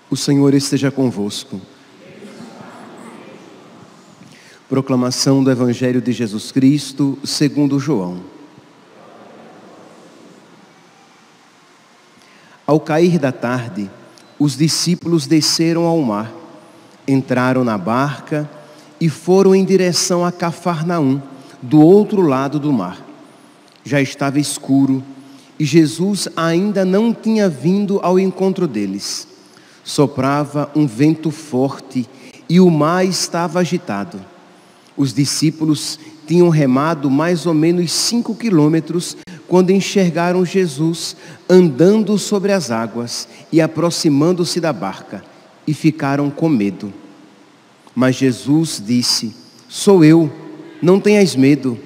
O Senhor esteja convosco. Proclamação do Evangelho de Jesus Cristo, segundo João. Ao cair da tarde, os discípulos desceram ao mar, entraram na barca e foram em direção a Cafarnaum, do outro lado do mar. Já estava escuro e Jesus ainda não tinha vindo ao encontro deles. Soprava um vento forte e o mar estava agitado. Os discípulos tinham remado mais ou menos 5 quilômetros quando enxergaram Jesus andando sobre as águas e aproximando-se da barca, e ficaram com medo. Mas Jesus disse: "Sou eu, não tenhas medo."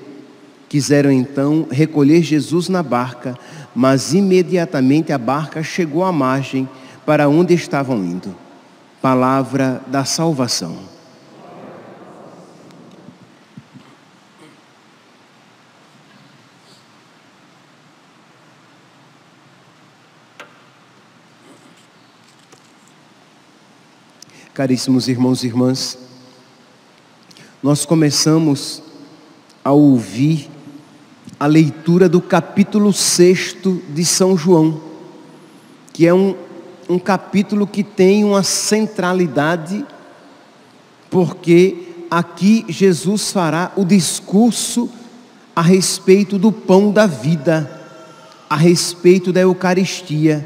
Quiseram então recolher Jesus na barca, mas imediatamente a barca chegou à margem para onde estavam indo. Palavra da salvação. Caríssimos irmãos e irmãs, nós começamos a ouvir a leitura do capítulo 6 de São João, que é um capítulo que tem uma centralidade, porque aqui Jesus fará o discurso a respeito do pão da vida, a respeito da Eucaristia.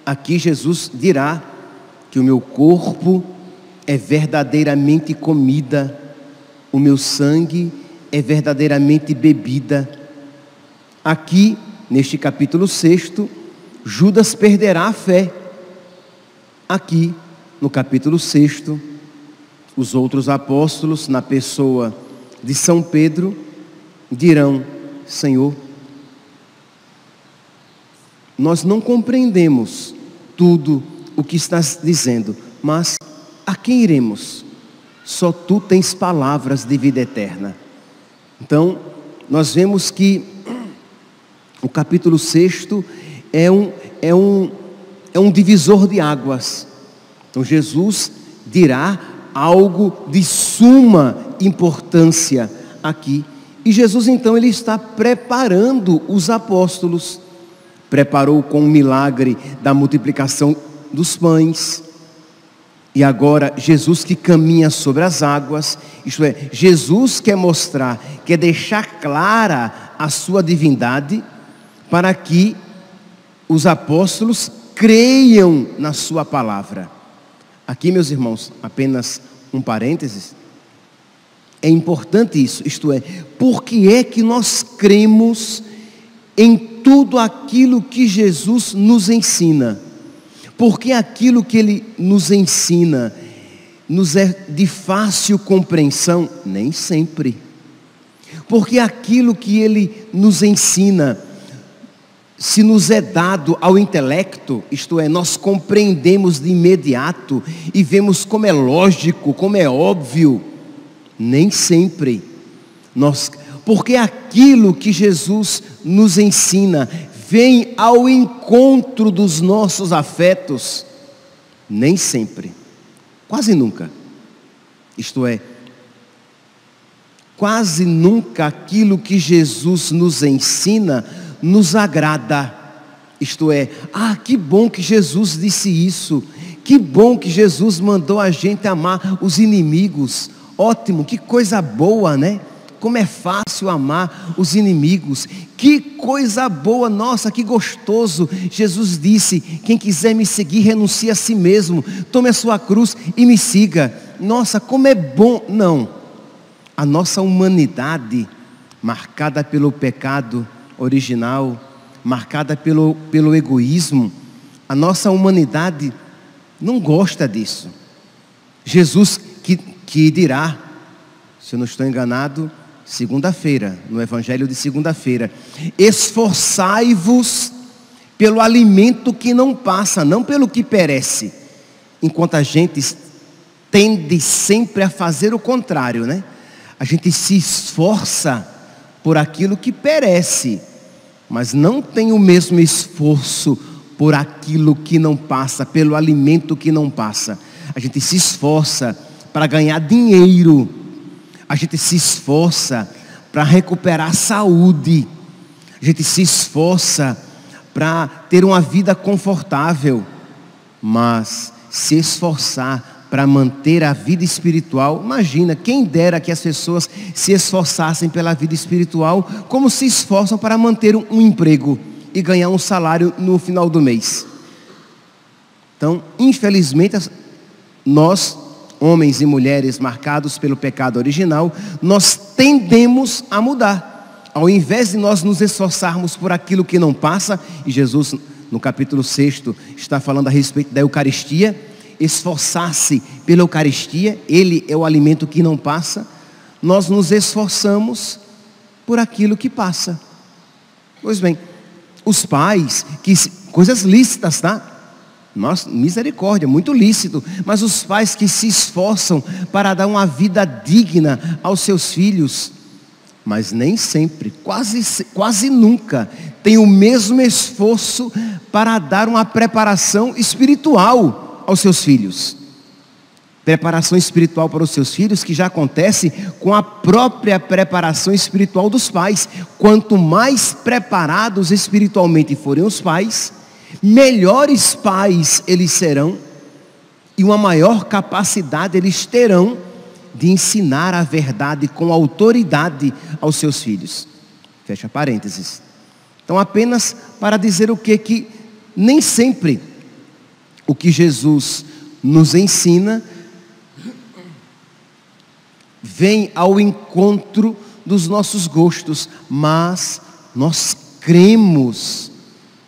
Aqui Jesus dirá que o meu corpo é verdadeiramente comida, o meu sangue é verdadeiramente bebida. Aqui, neste capítulo 6, Judas perderá a fé. Aqui, no capítulo 6, os outros apóstolos, na pessoa de São Pedro, dirão: Senhor, nós não compreendemos tudo o que estás dizendo, mas a quem iremos? Só tu tens palavras de vida eterna. Então, nós vemos que o capítulo 6 é um divisor de águas. Então, Jesus dirá algo de suma importância aqui. E Jesus, então, ele está preparando os apóstolos. Preparou com o milagre da multiplicação dos pães. E agora, Jesus que caminha sobre as águas, isto é, Jesus quer mostrar, quer deixar clara a sua divindade, para que os apóstolos creiam na sua palavra. Aqui, meus irmãos, apenas um parênteses, é importante isso, isto é, por que é que nós cremos em tudo aquilo que Jesus nos ensina? Porque aquilo que Ele nos ensina nos é de fácil compreensão? Nem sempre. Porque aquilo que Ele nos ensina, se nos é dado ao intelecto, isto é, nós compreendemos de imediato e vemos como é lógico, como é óbvio, nem sempre. Porque aquilo que Jesus nos ensina vem ao encontro dos nossos afetos, nem sempre, quase nunca. Isto é, quase nunca aquilo que Jesus nos ensina nos agrada. Isto é, que bom que Jesus disse isso, que bom que Jesus mandou a gente amar os inimigos, ótimo, que coisa boa, né? Como é fácil amar os inimigos, que coisa boa, nossa, que gostoso. Jesus disse: quem quiser me seguir, renuncie a si mesmo, tome a sua cruz e me siga. Nossa, como é bom. Não, a nossa humanidade, marcada pelo pecado original, marcada pelo egoísmo, a nossa humanidade não gosta disso. Jesus que dirá, se eu não estou enganado, segunda-feira, no Evangelho de segunda-feira: esforçai-vos pelo alimento que não passa, não pelo que perece. Enquanto a gente tende sempre a fazer o contrário, né? A gente se esforça por aquilo que perece, mas não tem o mesmo esforço por aquilo que não passa, pelo alimento que não passa. A gente se esforça para ganhar dinheiro. A gente se esforça para recuperar a saúde. A gente se esforça para ter uma vida confortável. Mas se esforçar para manter a vida espiritual, imagina, quem dera que as pessoas se esforçassem pela vida espiritual como se esforçam para manter um emprego e ganhar um salário no final do mês. Então, infelizmente, nós, homens e mulheres marcados pelo pecado original, nós tendemos a mudar. Ao invés de nós nos esforçarmos por aquilo que não passa, e Jesus, no capítulo 6, está falando a respeito da Eucaristia, esforçar-se pela Eucaristia, Ele é o alimento que não passa, nós nos esforçamos por aquilo que passa. Pois bem, os pais, coisas lícitas, tá? Nossa, misericórdia, muito lícito, mas os pais que se esforçam para dar uma vida digna aos seus filhos, mas nem sempre, quase nunca, tem o mesmo esforço para dar uma preparação espiritual aos seus filhos. Preparação espiritual para os seus filhos que já acontece com a própria preparação espiritual dos pais. Quanto mais preparados espiritualmente forem os pais, melhores pais eles serão e uma maior capacidade eles terão de ensinar a verdade com autoridade aos seus filhos. Fecha parênteses. Então, apenas para dizer o que nem sempre o que Jesus nos ensina vem ao encontro dos nossos gostos, mas nós cremos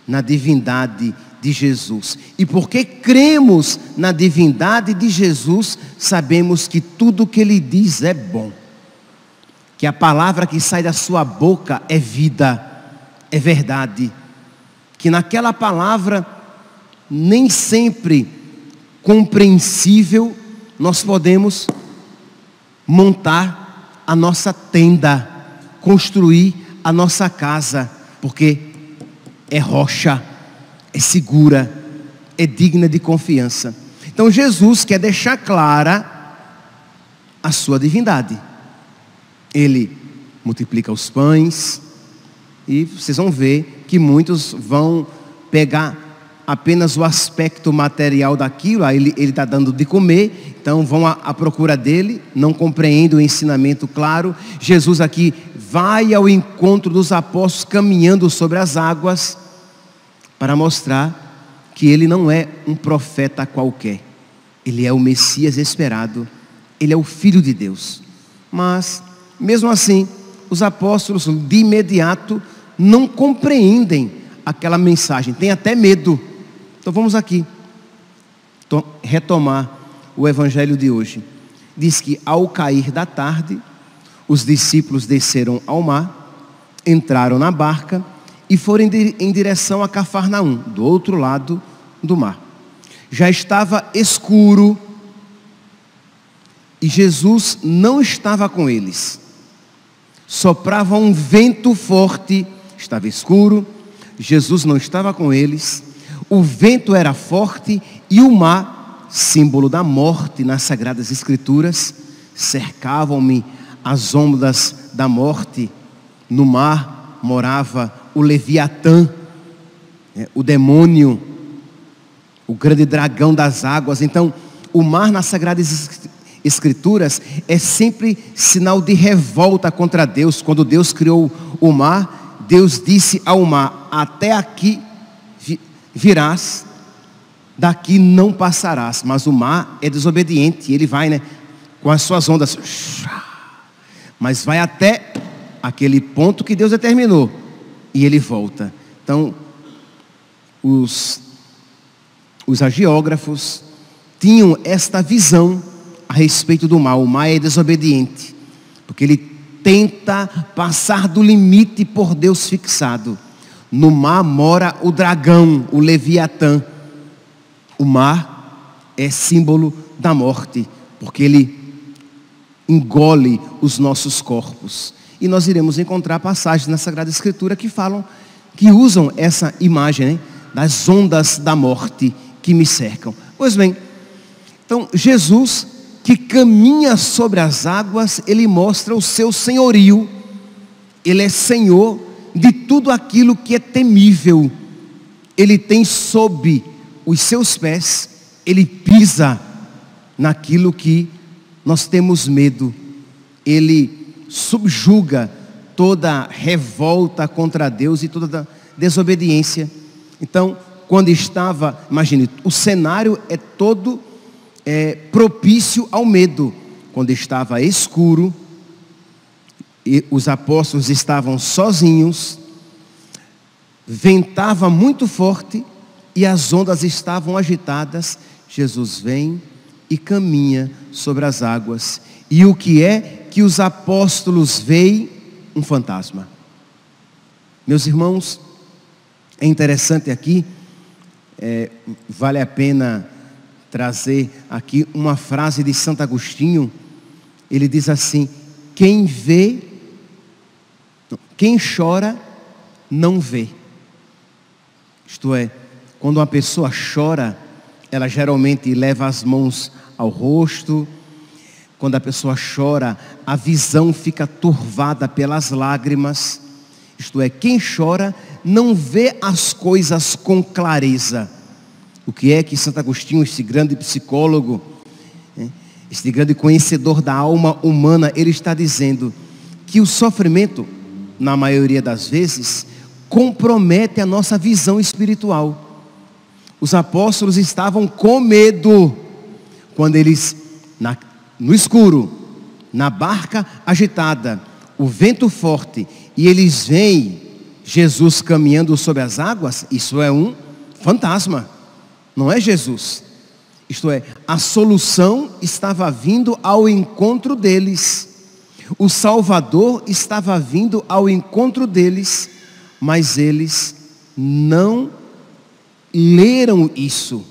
na divindade de Jesus. E porque cremos na divindade de Jesus, sabemos que tudo o que Ele diz é bom. Que a palavra que sai da sua boca é vida, é verdade. Que naquela palavra, nem sempre compreensível, nós podemos montar a nossa tenda, construir a nossa casa, porque é rocha, é segura, é digna de confiança. Então Jesus quer deixar clara a sua divindade. Ele multiplica os pães, e vocês vão ver que muitos vão pegar apenas o aspecto material daquilo. Aí ele está dando de comer, então vão à procura dele, não compreendem o ensinamento claro. Jesus aqui vai ao encontro dos apóstolos caminhando sobre as águas, para mostrar que ele não é um profeta qualquer. Ele é o Messias esperado, ele é o Filho de Deus. Mas, mesmo assim, os apóstolos de imediato não compreendem aquela mensagem, têm até medo. Então vamos aqui retomar o evangelho de hoje. Diz que ao cair da tarde, os discípulos desceram ao mar, entraram na barca e foram em direção a Cafarnaum, do outro lado do mar. Já estava escuro e Jesus não estava com eles. Soprava um vento forte, estava escuro, Jesus não estava com eles. O vento era forte e o mar, símbolo da morte nas Sagradas Escrituras, cercavam-me as ondas da morte. No mar morava o Leviatã, o demônio, o grande dragão das águas. Então, o mar nas Sagradas Escrituras é sempre sinal de revolta contra Deus. Quando Deus criou o mar, Deus disse ao mar: até aqui virás, daqui não passarás. Mas o mar é desobediente, ele vai, com as suas ondas, mas vai até aquele ponto que Deus determinou, e ele volta. Então, os agiógrafos tinham esta visão a respeito do mar. O mar é desobediente, porque ele tenta passar do limite por Deus fixado. No mar mora o dragão, o Leviatã. O mar é símbolo da morte, porque ele engole os nossos corpos. E nós iremos encontrar passagens na Sagrada Escritura que usam essa imagem, das ondas da morte que me cercam. Pois bem, então Jesus, que caminha sobre as águas, ele mostra o seu senhorio. Ele é Senhor de tudo aquilo que é temível. Ele tem sob os seus pés, ele pisa naquilo que nós temos medo. Ele subjuga toda revolta contra Deus e toda desobediência. Então, quando estava, imagine, o cenário é todo propício ao medo. Quando estava escuro e os apóstolos estavam sozinhos, ventava muito forte e as ondas estavam agitadas, Jesus vem e caminha sobre as águas. E o que é que os apóstolos veem? Um fantasma. Meus irmãos, é interessante aqui, vale a pena trazer aqui uma frase de Santo Agostinho. Ele diz assim: quem chora, não vê. Isto é, quando uma pessoa chora, ela geralmente leva as mãos ao rosto. Quando a pessoa chora, a visão fica turvada pelas lágrimas. Isto é, quem chora não vê as coisas com clareza. O que é que Santo Agostinho, esse grande psicólogo, esse grande conhecedor da alma humana, ele está dizendo que o sofrimento, na maioria das vezes, compromete a nossa visão espiritual. Os apóstolos estavam com medo quando eles, no escuro, na barca agitada, o vento forte, e eles veem Jesus caminhando sobre as águas. Isso é um fantasma, não é Jesus. Isto é, a solução estava vindo ao encontro deles. O Salvador estava vindo ao encontro deles, mas eles não leram isso.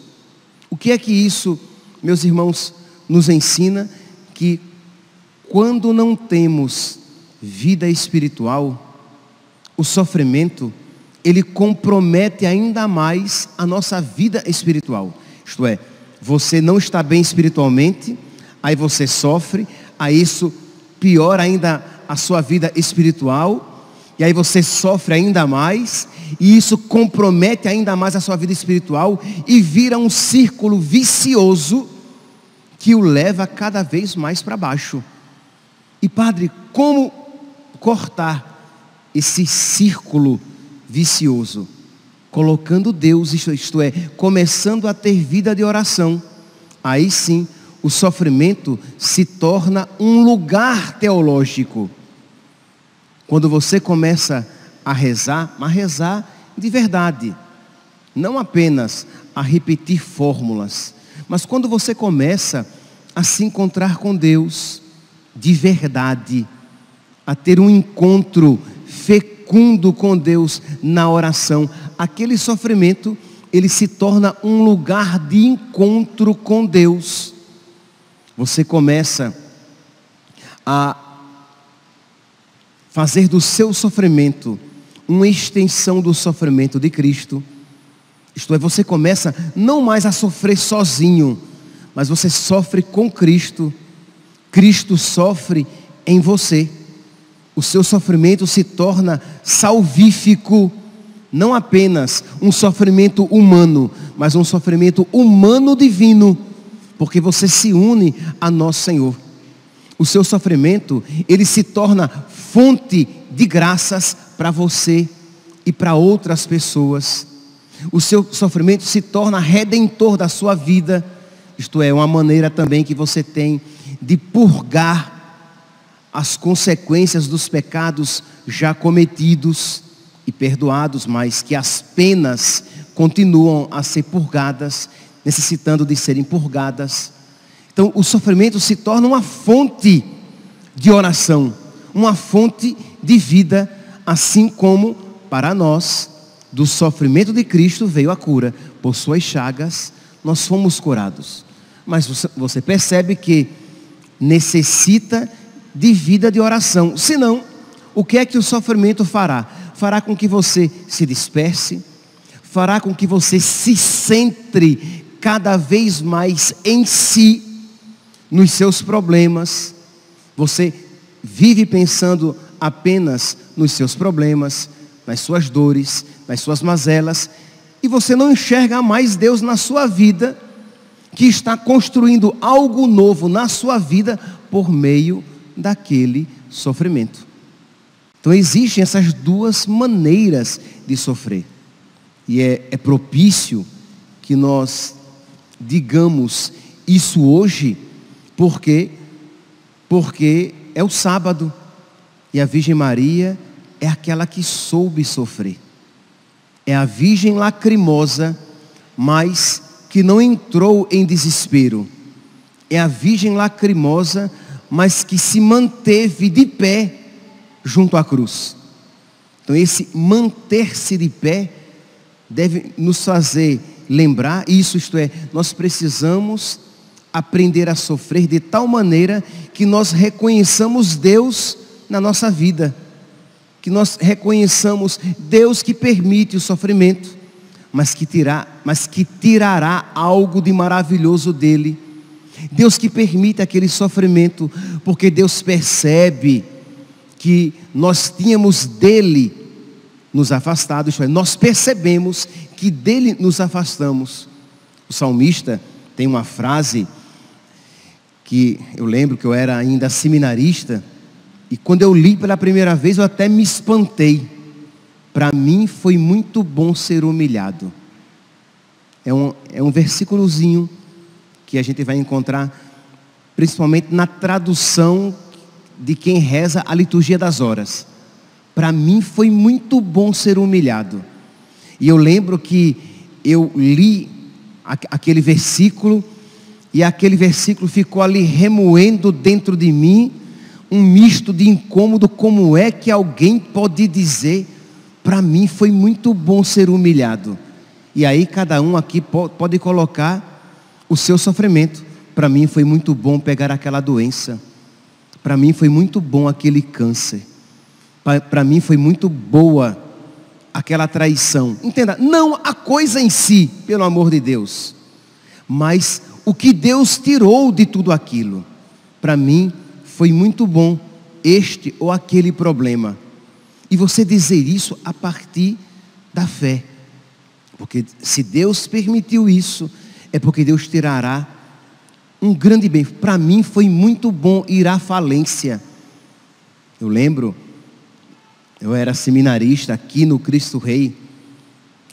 O que é que isso, meus irmãos, nos ensina? Que quando não temos vida espiritual, o sofrimento, ele compromete ainda mais a nossa vida espiritual. Isto é, você não está bem espiritualmente, aí você sofre, aí isso piora ainda a sua vida espiritual, e aí você sofre ainda mais, e isso compromete ainda mais a sua vida espiritual, e vira um círculo vicioso que o leva cada vez mais para baixo. E padre, como cortar esse círculo vicioso? Colocando Deus, isto é, começando a ter vida de oração. Aí sim, o sofrimento se torna um lugar teológico. Quando você começa a rezar, mas rezar de verdade, não apenas a repetir fórmulas, mas quando você começa a se encontrar com Deus de verdade, a ter um encontro fecundo com Deus na oração, aquele sofrimento, ele se torna um lugar de encontro com Deus. Você começa a fazer do seu sofrimento uma extensão do sofrimento de Cristo. Isto é, você começa não mais a sofrer sozinho, mas você sofre com Cristo. Cristo sofre em você. O seu sofrimento se torna salvífico. Não apenas um sofrimento humano, mas um sofrimento humano divino, porque você se une a nosso Senhor. O seu sofrimento, ele se torna fonte de graças para você e para outras pessoas. O seu sofrimento se torna redentor da sua vida. Isto é, uma maneira também que você tem de purgar as consequências dos pecados já cometidos e perdoados, mas que as penas continuam a ser purgadas, necessitando de serem purgadas. Então o sofrimento se torna uma fonte de oração, uma fonte de vida, assim como para nós, do sofrimento de Cristo veio a cura. Por suas chagas nós fomos curados. Mas você percebe que necessita de vida de oração. Senão, o que é que o sofrimento fará? Fará com que você se disperse, fará com que você se centre cada vez mais em si, nos seus problemas. Você vive pensando apenas nos seus problemas, nas suas dores, nas suas mazelas, e você não enxerga mais Deus na sua vida, que está construindo algo novo na sua vida por meio daquele sofrimento. Então existem essas duas maneiras de sofrer. E é propício que nós digamos isso hoje, porque é o sábado. E a Virgem Maria é aquela que soube sofrer. É a Virgem lacrimosa, mas que não entrou em desespero. É a Virgem lacrimosa, mas que se manteve de pé junto à cruz. Então esse manter-se de pé deve nos fazer lembrar isso, isto é, nós precisamos aprender a sofrer de tal maneira que nós reconheçamos Deus na nossa vida, que nós reconheçamos Deus que permite o sofrimento, mas que tirará algo de maravilhoso dele. Deus que permite aquele sofrimento, porque Deus percebe que nós tínhamos dele nos afastado, isto é, nós percebemos que dele nos afastamos. O salmista tem uma frase que eu lembro que eu era ainda seminarista, e quando eu li pela primeira vez eu até me espantei. Para mim foi muito bom ser humilhado. É um versículozinho que a gente vai encontrar principalmente na tradução de quem reza a liturgia das horas. Para mim foi muito bom ser humilhado. E eu lembro que eu li aquele versículo, e aquele versículo ficou ali remoendo dentro de mim, um misto de incômodo. Como é que alguém pode dizer, para mim foi muito bom ser humilhado? E aí cada um aqui pode colocar o seu sofrimento. Para mim foi muito bom pegar aquela doença. Para mim foi muito bom aquele câncer. Para mim foi muito boa aquela traição. Entenda, não a coisa em si, pelo amor de Deus, mas o que Deus tirou de tudo aquilo. Para mim foi muito bom este ou aquele problema. E você dizer isso a partir da fé. Porque se Deus permitiu isso, é porque Deus tirará um grande bem. Para mim foi muito bom ir à falência. Eu lembro, eu era seminarista aqui no Cristo Rei.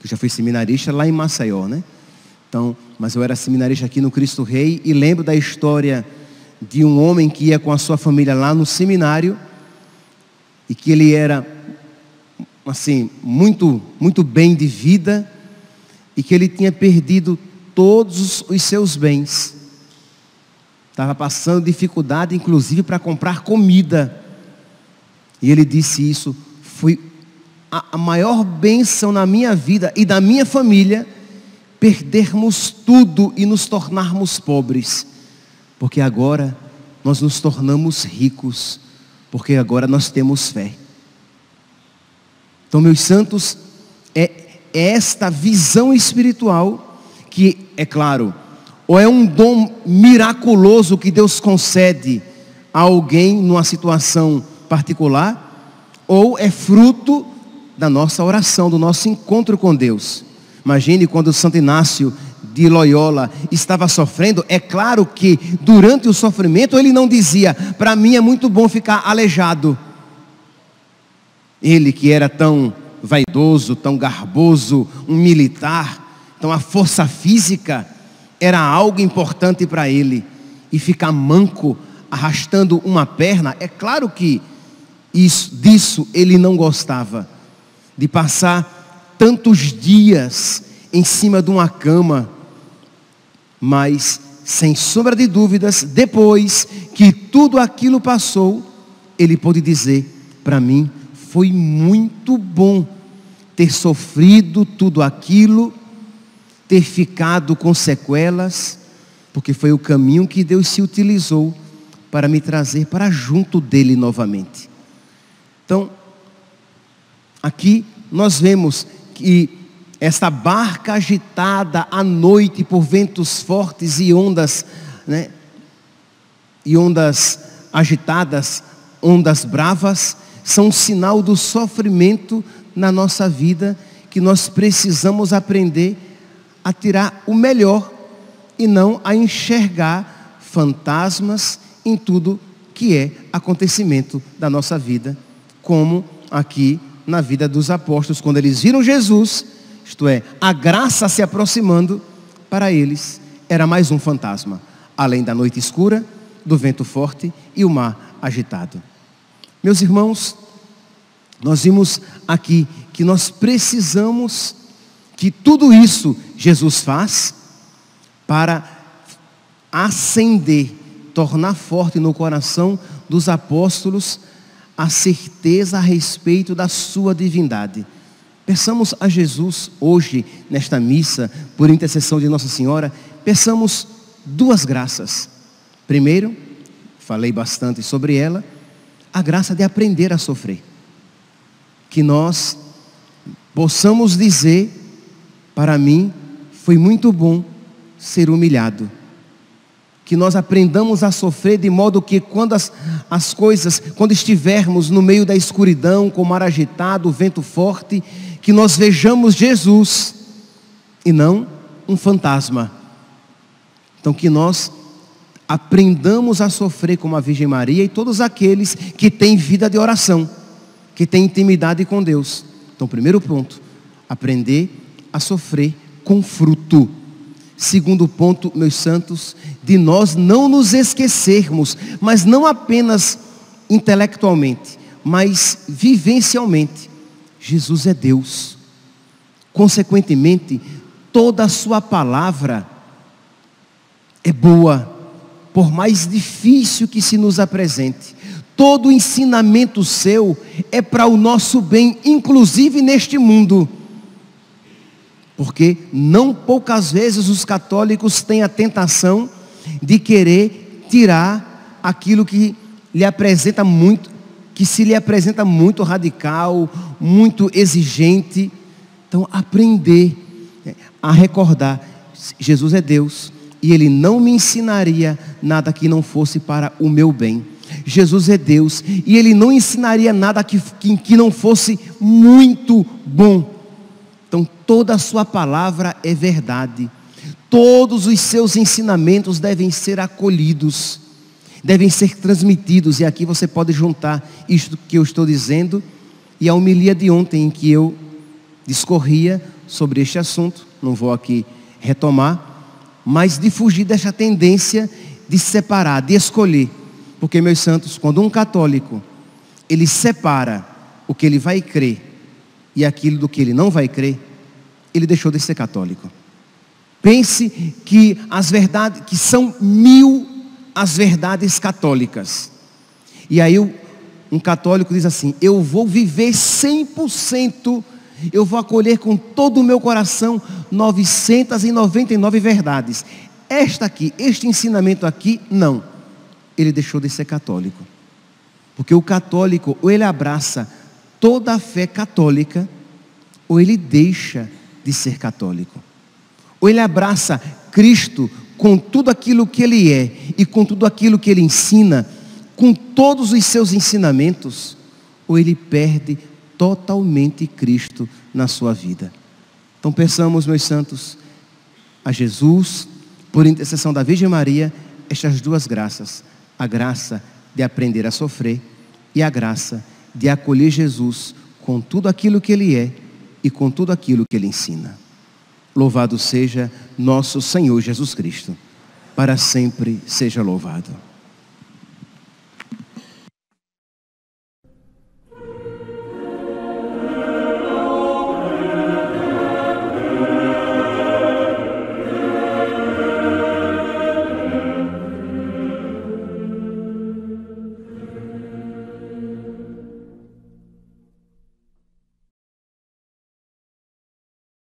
Eu já fui seminarista lá em Maceió, né? Então, mas eu era seminarista aqui no Cristo Rei, e lembro da história de um homem que ia com a sua família lá no seminário, e que ele era assim, muito bem de vida, e que ele tinha perdido todos os seus bens. Estava passando dificuldade, inclusive, para comprar comida. E ele disse isso: foi a maior bênção na minha vida e da minha família, perdermos tudo e nos tornarmos pobres, porque agora nós nos tornamos ricos, porque agora nós temos fé. Então, meus santos, é esta visão espiritual que, é claro, ou é um dom miraculoso que Deus concede a alguém numa situação particular, ou é fruto da nossa oração, do nosso encontro com Deus. Imagine quando Santo Inácio de Loyola estava sofrendo. É claro que durante o sofrimento ele não dizia: para mim é muito bom ficar aleijado. Ele que era tão vaidoso, tão garboso, um militar, então a força física era algo importante para ele. E ficar manco, arrastando uma perna, é claro que disso ele não gostava. De passar tantos dias em cima de uma cama. Mas, sem sombra de dúvidas, depois que tudo aquilo passou, ele pôde dizer: para mim foi muito bom ter sofrido tudo aquilo, ter ficado com sequelas, porque foi o caminho que Deus se utilizou para me trazer para junto dele novamente. Então, aqui nós vemos que esta barca agitada à noite por ventos fortes e ondas, né? E ondas agitadas, ondas bravas, são um sinal do sofrimento na nossa vida, que nós precisamos aprender a tirar o melhor e não a enxergar fantasmas em tudo que é acontecimento da nossa vida, como aqui na vida dos apóstolos, quando eles viram Jesus, isto é, a graça se aproximando, para eles era mais um fantasma, além da noite escura, do vento forte e o mar agitado. Meus irmãos, nós vimos aqui que nós precisamos que tudo isso Jesus faz para acender, tornar forte no coração dos apóstolos a certeza a respeito da sua divindade. Peçamos a Jesus hoje, nesta missa, por intercessão de Nossa Senhora, peçamos duas graças. Primeiro, falei bastante sobre ela, a graça de aprender a sofrer. Que nós possamos dizer, para mim, foi muito bom ser humilhado. Que nós aprendamos a sofrer de modo que quando as coisas, quando estivermos no meio da escuridão, com o mar agitado, o vento forte, que nós vejamos Jesus e não um fantasma. Então que nós aprendamos a sofrer como a Virgem Maria e todos aqueles que têm vida de oração, que têm intimidade com Deus. Então, primeiro ponto, aprender a sofrer com fruto. Segundo ponto, meus santos, de nós não nos esquecermos, mas não apenas intelectualmente, mas vivencialmente. Jesus é Deus. Consequentemente, toda a sua palavra é boa, por mais difícil que se nos apresente. Todo ensinamento seu é para o nosso bem, inclusive neste mundo. Porque não poucas vezes os católicos têm a tentação de querer tirar aquilo que lhe apresenta muito, que se lhe apresenta muito radical, muito exigente. Então, aprender a recordar, Jesus é Deus, e Ele não me ensinaria nada que não fosse para o meu bem. Jesus é Deus, e Ele não ensinaria nada que não fosse muito bom. Então, toda a sua palavra é verdade. Todos os seus ensinamentos devem ser acolhidos, devem ser transmitidos. E aqui você pode juntar isto que eu estou dizendo e a homilia de ontem, em que eu discorria sobre este assunto. Não vou aqui retomar, mas de fugir dessa tendência de separar, de escolher. Porque, meus santos, quando um católico, ele separa o que ele vai crer e aquilo do que ele não vai crer, ele deixou de ser católico. Pense que as verdades, que são 1000 as verdades católicas. E aí um católico diz assim: eu vou viver 100%, eu vou acolher com todo o meu coração 999 verdades. Esta aqui, este ensinamento aqui, não. Ele deixou de ser católico. Porque o católico, ou ele abraça toda a fé católica, ou ele deixa de ser católico. Ou ele abraça Cristo com tudo aquilo que Ele é e com tudo aquilo que Ele ensina, com todos os seus ensinamentos, ou ele perde totalmente Cristo na sua vida. Então peçamos, meus santos, a Jesus, por intercessão da Virgem Maria, estas duas graças: a graça de aprender a sofrer e a graça de acolher Jesus com tudo aquilo que Ele é e com tudo aquilo que Ele ensina. Louvado seja nosso Senhor Jesus Cristo, para sempre seja louvado.